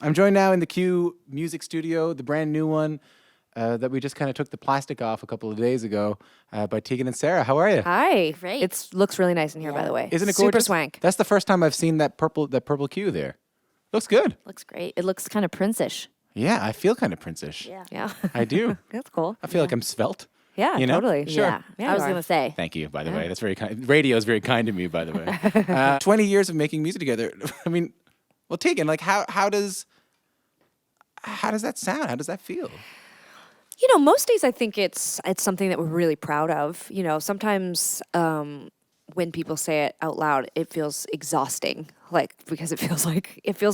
I'm joined now in the Q Music Studio, the brand new one that we just kind of took the plastic off a couple of days ago by Tegan and Sara. How are you? Hi. Great. It looks really nice in here, by the way. Isn't it Super gorgeous? swank. That's the first time I've seen that purple Q there. Looks good. Looks great. It looks kind of prince-ish. Yeah, I feel kind of prince-ish. Yeah. I do. That's cool. I feel like I'm svelte. Yeah, You know? totally. Sure. Yeah, I was you are. going to say. Thank you, by the way. That's very kind. Radio is very kind to me, by the way. 20 years of making music together. I mean, well, Tegan, like how does that sound? How does that feel? You know, most days I think it's something that we're really proud of. You know, sometimes when people say it out loud, it feels exhausting. Like because it feels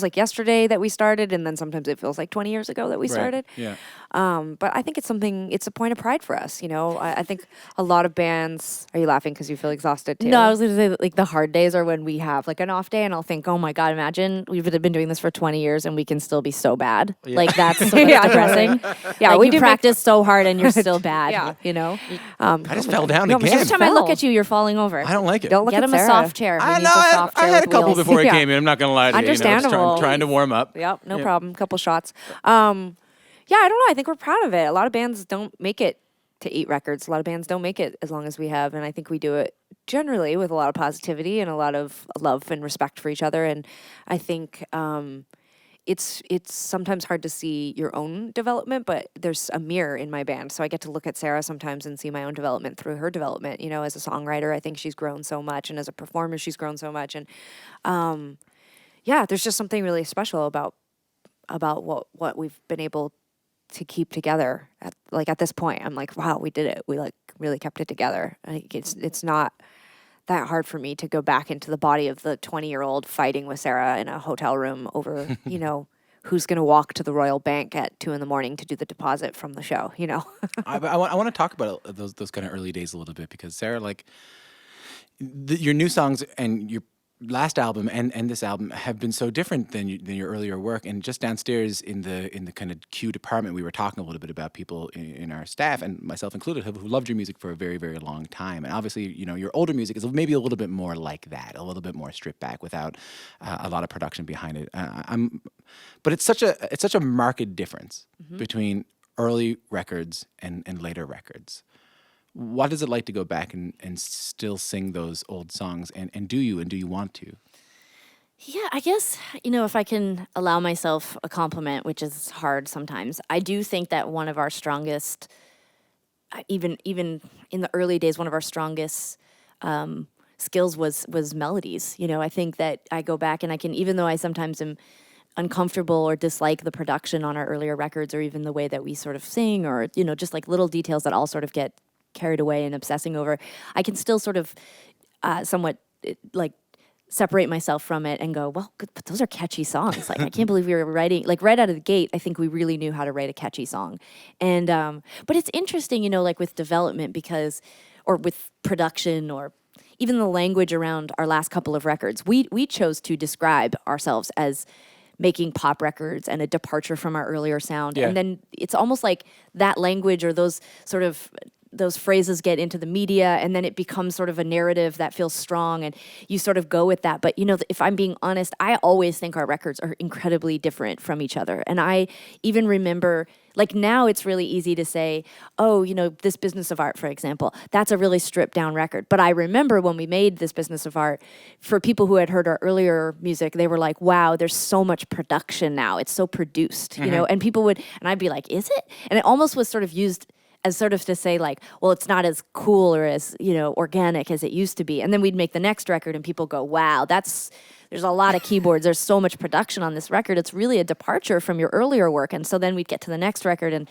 like yesterday that we started, and then sometimes it feels like 20 years ago that we started. Yeah. But I think it's a point of pride for us. You know, I think a lot of bands. Are you laughing because you feel exhausted too? No, I was going to say that, like the hard days are when we have like an off day, and I'll think, oh my god, imagine we've been doing this for 20 years and we can still be so bad. Yeah. Like that's so Yeah, depressing. Yeah, like we you do make- practice so hard and you're still bad. Yeah. You know. I just fell down no, but again. Every time I look Fell. at you, you're falling over. I don't like it. Don't look Get at him a Sarah. soft chair. He I needs know. a soft chair I had a with couple wheels. before I Yeah. came in. I'm not gonna lie to you. Just Understandable. trying to warm up. Yep, no Yeah. problem. Couple shots. Yeah, I don't know. I think we're proud of it. A lot of bands don't make it to 8 records. A lot of bands don't make it as long as we have, and I think we do it generally with a lot of positivity and a lot of love and respect for each other. And I think it's sometimes hard to see your own development, but there's a mirror in my band, so I get to look at Sarah sometimes and see my own development through her development. You know, as a songwriter, I think she's grown so much, and as a performer, she's grown so much, and yeah, there's just something really special about what we've been able to keep together at this point. I'm like, wow, we did it. We like really kept it together. Like it's not that hard for me to go back into the body of the 20-year-old fighting with Sarah in a hotel room over, you know, who's going to walk to the Royal Bank at 2 a.m. to do the deposit from the show, you know? I want to talk about those kind of early days a little bit because Sarah, like your new songs and your last album and this album have been so different than your earlier work. And just downstairs in the kind of Q department, we were talking a little bit about people in our staff and myself included who loved your music for a very, very long time. And obviously, you know, your older music is maybe a little bit more like that, a little bit more stripped back without a lot of production behind it. But it's such a marked difference between early records and later records. What is it like to go back and still sing those old songs? And do you want to? Yeah, I guess, you know, if I can allow myself a compliment, which is hard sometimes, I do think that one of our strongest, even in the early days, one of our strongest skills was melodies. You know, I think that I go back and I can, even though I sometimes am uncomfortable or dislike the production on our earlier records or even the way that we sort of sing or, you know, just like little details that all sort of get carried away and obsessing over, I can still sort of somewhat like separate myself from it and go, well, good, but those are catchy songs. Like I can't believe we were writing, like right out of the gate, I think we really knew how to write a catchy song. And but it's interesting, you know, like with development or with production or even the language around our last couple of records, we chose to describe ourselves as making pop records and a departure from our earlier sound. Yeah. And then it's almost like that language or those sort of those phrases get into the media and then it becomes sort of a narrative that feels strong and you sort of go with that. But, you know, if I'm being honest, I always think our records are incredibly different from each other. And I even remember, like now it's really easy to say, oh, you know, This Business of Art, for example, that's a really stripped down record. But I remember when we made This Business of Art, for people who had heard our earlier music, they were like, wow, there's so much production now. It's so produced, you know, and people would, and I'd be like, is it? And it almost was sort of used as sort of to say like, well, it's not as cool or as, you know, organic as it used to be. And then we'd make the next record and people go, wow, there's a lot of keyboards. There's so much production on this record. It's really a departure from your earlier work. And so then we'd get to the next record and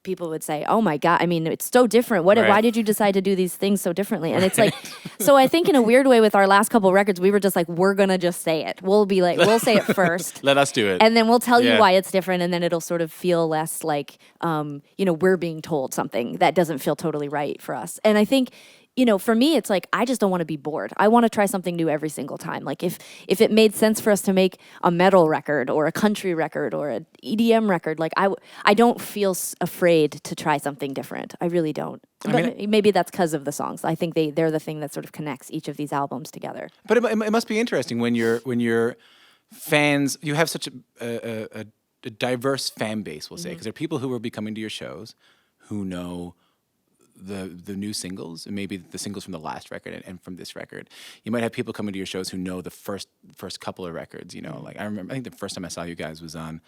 people would say, oh my God, I mean, it's so different. Right. Why did you decide to do these things so differently? And it's like, so I think in a weird way with our last couple records, we were just like, we're going to just say it. We'll be like, we'll say it first. Let us do it. And then we'll tell Yeah. you why it's different, and then it'll sort of feel less like, you know, we're being told something that doesn't feel totally right for us. And I think, you know, for me, it's like, I just don't want to be bored. I want to try something new every single time. Like if it made sense for us to make a metal record or a country record or an EDM record, like I don't feel afraid to try something different. I really don't. But maybe that's because of the songs. I think they're the thing that sort of connects each of these albums together. But it must be interesting when you're fans, you have such a diverse fan base, we'll say, because there are people who will be coming to your shows who know the new singles and maybe the singles from the last record and from this record. You might have people coming to your shows who know the first couple of records. You know, like I think the first time I saw you guys was on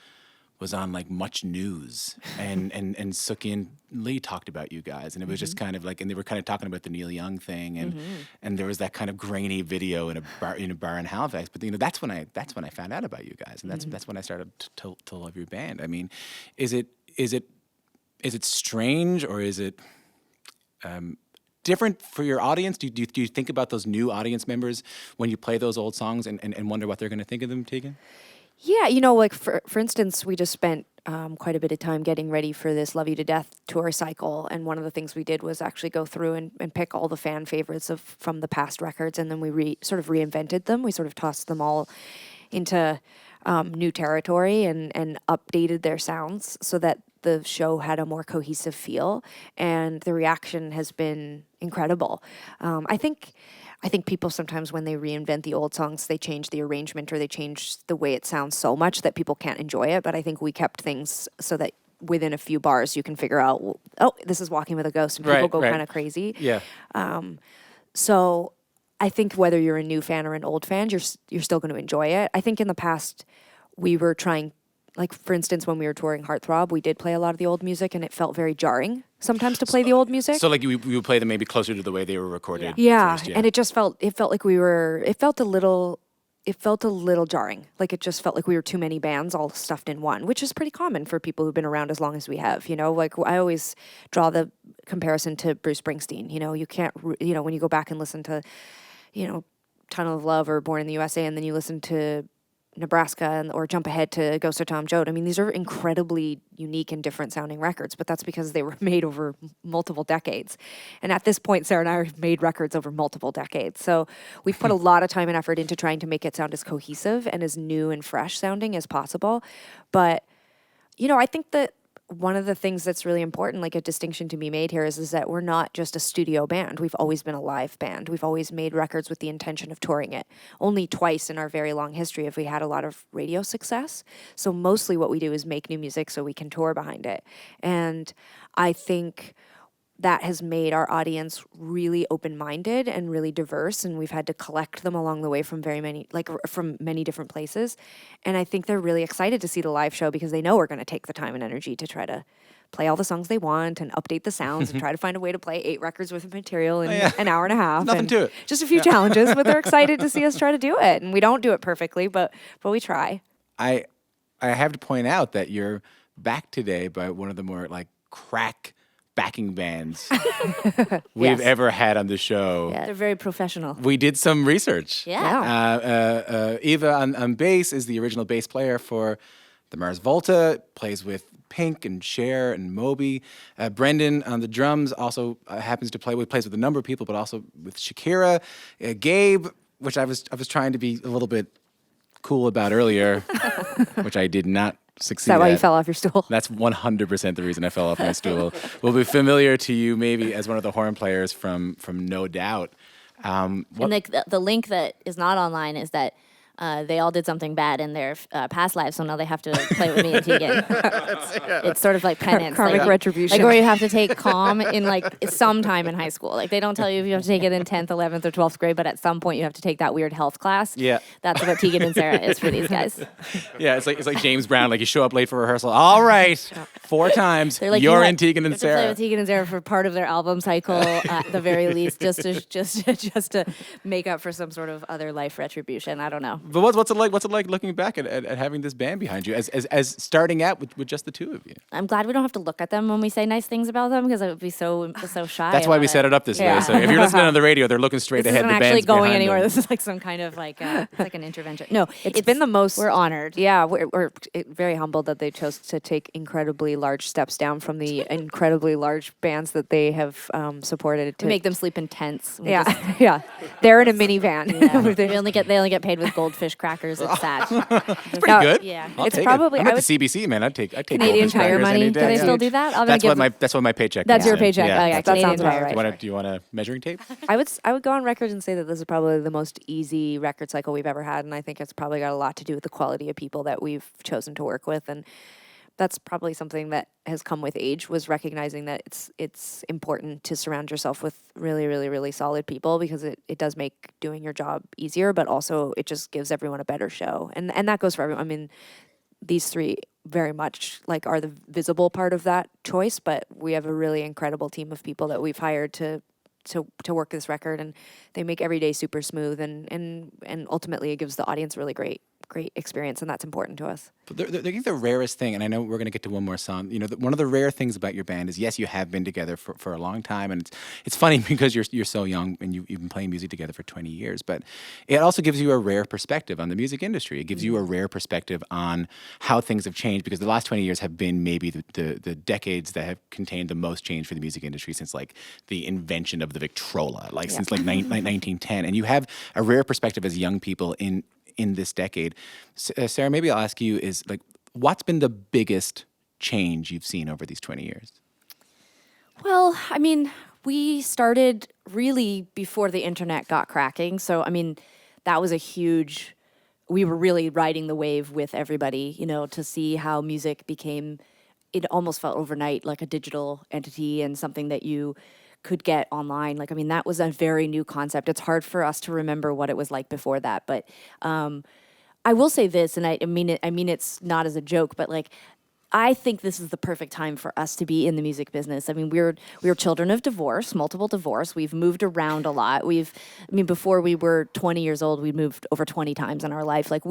like Much News, and Sookie and Lee talked about you guys, and it was just kind of like, and they were kind of talking about the Neil Young thing, and there was that kind of grainy video in a bar in Halifax. But that's when I found out about you guys, and that's when I started to love your band. I mean, is it strange, or is it different for your audience? Do you think about those new audience members when you play those old songs and wonder what they're going to think of them, Tegan? Yeah, you know, like for instance, we just spent quite a bit of time getting ready for this Love You to Death tour cycle, and one of the things we did was actually go through and pick all the fan favorites from the past records, and then we sort of reinvented them. We sort of tossed them all into new territory and updated their sounds so that the show had a more cohesive feel, and the reaction has been incredible. I think people sometimes, when they reinvent the old songs, they change the arrangement or they change the way it sounds so much that people can't enjoy it. But I think we kept things so that within a few bars you can figure out, oh, this is Walking with a Ghost, and people go kind of crazy. Yeah. So I think whether you're a new fan or an old fan, you're still going to enjoy it. I think in the past we were trying, like for instance, when we were touring Heartthrob, we did play a lot of the old music, and it felt very jarring sometimes to play the old music. So like we would play them maybe closer to the way they were recorded. Yeah, first, and it felt like it felt a little jarring. Like it just felt like we were too many bands all stuffed in one, which is pretty common for people who've been around as long as we have. You know, like I always draw the comparison to Bruce Springsteen. You know, you can't, you know, when you go back and listen to, you know, Tunnel of Love or Born in the USA, and then you listen to Nebraska or jump ahead to Ghost of Tom Joad. I mean, these are incredibly unique and different sounding records, but that's because they were made over multiple decades. And at this point, Sarah and I have made records over multiple decades. So we've put a lot of time and effort into trying to make it sound as cohesive and as new and fresh sounding as possible. But, you know, I think that one of the things that's really important, like a distinction to be made here, is that we're not just a studio band. We've always been a live band. We've always made records with the intention of touring it. Only twice in our very long history have we had a lot of radio success. So mostly what we do is make new music so we can tour behind it. And I think that has made our audience really open-minded and really diverse, and we've had to collect them along the way from from many different places. And I think they're really excited to see the live show because they know we're going to take the time and energy to try to play all the songs they want and update the sounds and try to find a way to play 8 records worth of material in an hour and a half. Nothing to it. Just a few challenges, but they're excited to see us try to do it. And we don't do it perfectly, but we try. I have to point out that you're backed today by one of the more like crack backing bands we've ever had on the show. Yeah, they're very professional. We did some research. Yeah. Eva on bass is the original bass player for the Mars Volta, plays with Pink and Cher and Moby. Brendan on the drums also plays with a number of people, but also with Shakira. Gabe, which I was trying to be a little bit cool about earlier, which I did not succeed. Is that why at. you fell off your stool? That's 100% the reason I fell off my stool. Will be familiar to you maybe as one of the horn players from No Doubt. And the link that is not online is that they all did something bad in their past lives, so now they have to play with me and Tegan. It's sort of like penance. Karmic retribution. Like where you have to take comm in like some time in high school. Like they don't tell you if you have to take it in 10th, 11th, or 12th grade, but at some point you have to take that weird health class. Yeah. That's what Tegan and Sara is for these guys. Yeah, it's like James Brown. Like you show up late for rehearsal. All right, 4 times. They're like, you're you in Tegan and have to play Sara. with Tegan and Sara for part of their album cycle at the very least, just to make up for some sort of other life retribution. I don't know. But what's it like? What's it like looking back at having this band behind you as starting out with just the two of you? I'm glad we don't have to look at them when we say nice things about them because I would be so shy. That's why we set it up this way. So if you're listening on the radio, they're looking straight This ahead. isn't The actually band's going behind anywhere. them. This is like some kind of like like an intervention. No, It's been the most. We're honored. Yeah, we're very humbled that they chose to take incredibly large steps down from the incredibly large bands that they have supported. We make them sleep in tents. Yeah. They're in a minivan. They only get paid with gold goldfish crackers at Satch. Pretty No, good. yeah. I'll It's take probably- it. I'm I at would- the CBC, man. I'd take Canadian goldfish Tire crackers money. any Do day. they Still huge. do that? I'm That's gonna what give. that's what my paycheck. That's is your in. paycheck. Yeah, Oh, yeah, that's- that Canadian sounds about Tire. right. Do you want a measuring tape? I would go on record and say that this is probably the most easy record cycle we've ever had, and I think it's probably got a lot to do with the quality of people that we've chosen to work with, and that's probably something that has come with age, was recognizing that it's important to surround yourself with really, really, really solid people, because it does make doing your job easier, but also it just gives everyone a better show, and that goes for everyone. I mean, these three very much like are the visible part of that choice, but we have a really incredible team of people that we've hired to work this record, and they make every day super smooth, and ultimately it gives the audience a really great experience, and that's important to us. But I think the rarest thing, and I know we're going to get to one more song. You know, one of the rare things about your band is, yes, you have been together for a long time, and it's funny because you're so young and you've been playing music together for 20 years. But it also gives you a rare perspective on the music industry. It gives you a rare perspective on how things have changed, because the last 20 years have been maybe the decades that have contained the most change for the music industry since like the invention of the Victrola, since like 1910. And you have a rare perspective as young people in this decade. Sarah, maybe I'll ask you is like, what's been the biggest change you've seen over these 20 years? Well, I mean, we started really before the internet got cracking. So, I mean, that was a huge, we were really riding the wave with everybody, to see how music became, it almost felt overnight like a digital entity and something that you could get online. Like, I mean, that was a very new concept. It's hard for us to remember what it was like before that. But I will say this, and I mean it's not as a joke, but like, I think this is the perfect time for us to be in the music business. I mean, we're children of divorce, multiple divorce. We've moved around a lot. Before we were 20 years old, we moved over 20 times in our life. Like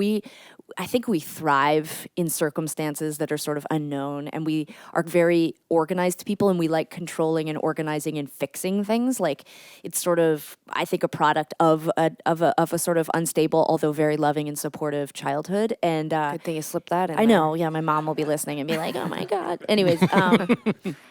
I think we thrive in circumstances that are sort of unknown, and we are very organized people, and we like controlling and organizing and fixing things. Like, it's sort of, I think, a product of a sort of unstable, although very loving and supportive childhood. And Good thing you slipped that in I there. know, yeah, my mom will be listening and be like, oh my God. Anyways,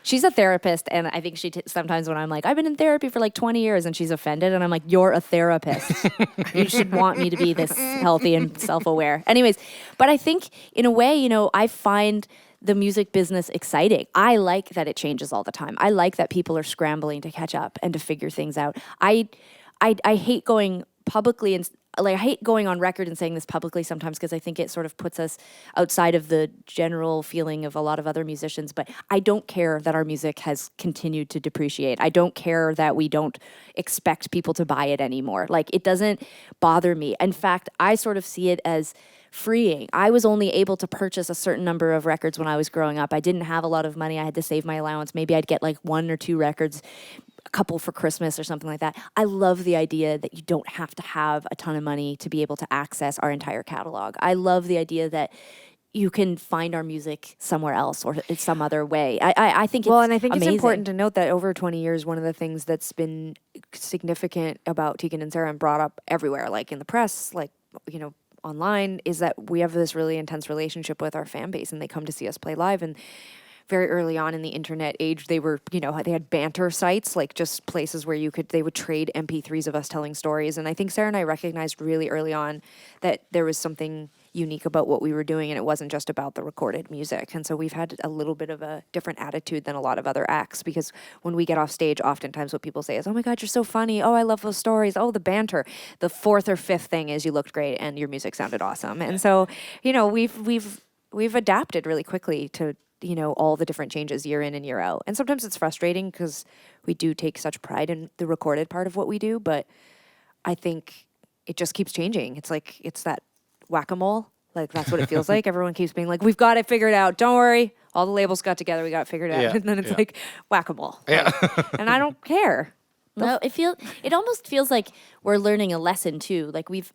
she's a therapist, and I think sometimes when I'm like, I've been in therapy for like 20 years, and she's offended, and I'm like, you're a therapist. You should want me to be this healthy and self-aware. Anyways, but I think in a way, I find the music business exciting. I like that it changes all the time. I like that people are scrambling to catch up and to figure things out. I hate going publicly and I hate going on record and saying this publicly sometimes, because I think it sort of puts us outside of the general feeling of a lot of other musicians. But I don't care that our music has continued to depreciate. I don't care that we don't expect people to buy it anymore. Like, it doesn't bother me. In fact, I sort of see it as freeing. I was only able to purchase a certain number of records when I was growing up. I didn't have a lot of money. I had to save my allowance. Maybe I'd get like 1 or 2 records, a couple for Christmas or something like that. I love the idea that you don't have to have a ton of money to be able to access our entire catalog. I love the idea that you can find our music somewhere else or in some other way. I think Well, it's and I think amazing. it's important to note that over 20 years, one of the things that's been significant about Tegan and Sara and brought up everywhere, like in the press, like, online, is that we have this really intense relationship with our fan base, and they come to see us play live. And very early on in the internet age, they were, they had banter sites, like just places where they would trade MP3s of us telling stories. And I think Sarah and I recognized really early on that there was something unique about what we were doing, and it wasn't just about the recorded music. And so we've had a little bit of a different attitude than a lot of other acts, because when we get off stage, oftentimes what people say is, oh my God, you're so funny. Oh, I love those stories. Oh, the banter. The 4th or 5th thing is you looked great and your music sounded awesome. And so, we've adapted really quickly to, all the different changes year in and year out. And sometimes it's frustrating because we do take such pride in the recorded part of what we do, but I think it just keeps changing. It's like, it's that whack-a-mole. Like, that's what it feels like. Everyone keeps being like, we've got it figured out. Don't worry. All the labels got together. We got it figured out. Yeah, And then it's yeah. like whack-a-mole. Yeah. And I don't care. No, it almost feels like we're learning a lesson too. Like we've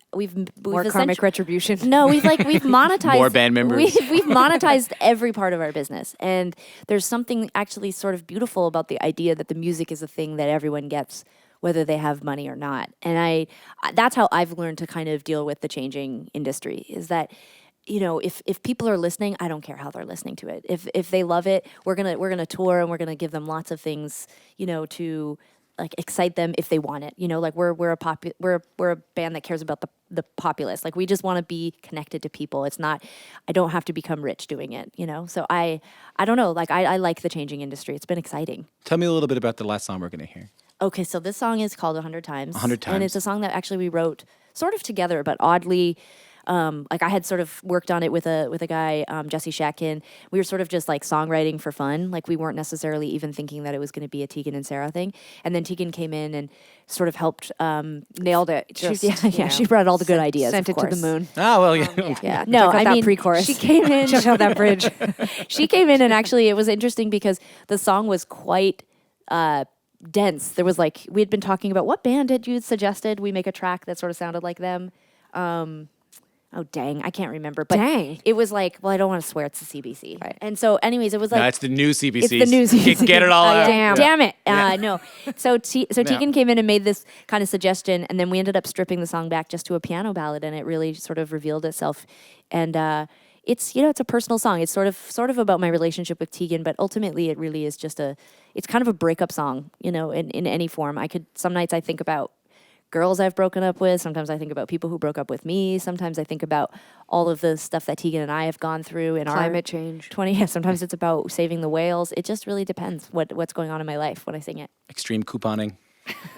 More karmic retribution. No, we've monetized More band members. We've monetized every part of our business, and there's something actually sort of beautiful about the idea that the music is a thing that everyone gets, whether they have money or not. And that's how I've learned to kind of deal with the changing industry. Is that, if people are listening, I don't care how they're listening to it. If they love it, we're gonna tour, and we're gonna give them lots of things, to like excite them if they want it. You know, like we're a band that cares about the populace. Like we just want to be connected to people. It's not, I don't have to become rich doing it, you know? So I don't know, like I like the changing industry. It's been exciting. Tell me a little bit about the last song we're going to hear. Okay, so this song is called 100 Times. 100 Times. And it's a song that actually we wrote sort of together, but oddly, like I had sort of worked on it with a guy, Jesse Shatkin. We were sort of just like songwriting for fun. Like we weren't necessarily even thinking that it was going to be a Tegan and Sara thing. And then Tegan came in and sort of helped. Nailed it. She brought all the good ideas. Sent of it to the course. moon. Oh, well, yeah. Yeah, no, Check out I that mean, pre-chorus. she came in. Check out that bridge. She came in and actually it was interesting because the song was quite dense. There was like, we had been talking about what band had you suggested we make a track that sort of sounded like them. Oh, dang, I can't remember. But Dang. it was like, well, I don't want to swear it's the CBC. Right. And so anyways, it was like. No, it's the new CBC. It's the new CBC. Get it all Oh, out. yeah. Damn it. No. So Tegan Yeah. came in and made this kind of suggestion, and then we ended up stripping the song back just to a piano ballad, and it really sort of revealed itself. And it's, you know, it's a personal song. It's sort of about my relationship with Tegan, but ultimately it really is just it's kind of a breakup song, you know, in any form. Some nights I think about girls I've broken up with. Sometimes I think about people who broke up with me. Sometimes I think about all of the stuff that Tegan and I have gone through in Climate our change. 20. Yeah, sometimes it's about saving the whales. It just really depends what's going on in my life when I sing it. Extreme couponing.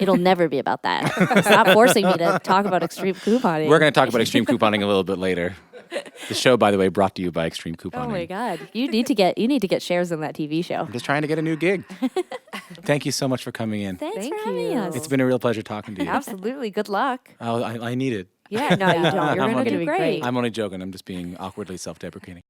It'll never be about that. Stop forcing me to talk about extreme couponing. We're going to talk about extreme couponing a little bit later. The show, by the way, brought to you by Extreme Couponing. Oh my God! You need to get shares in that TV show. I'm just trying to get a new gig. Thank you so much for coming in. Thanks Thank for having you. us. It's been a real pleasure talking to you. Absolutely. Good luck. I need it. Yeah, no, you don't. You're I'm going to gonna do great. I'm only joking. I'm just being awkwardly self-deprecating.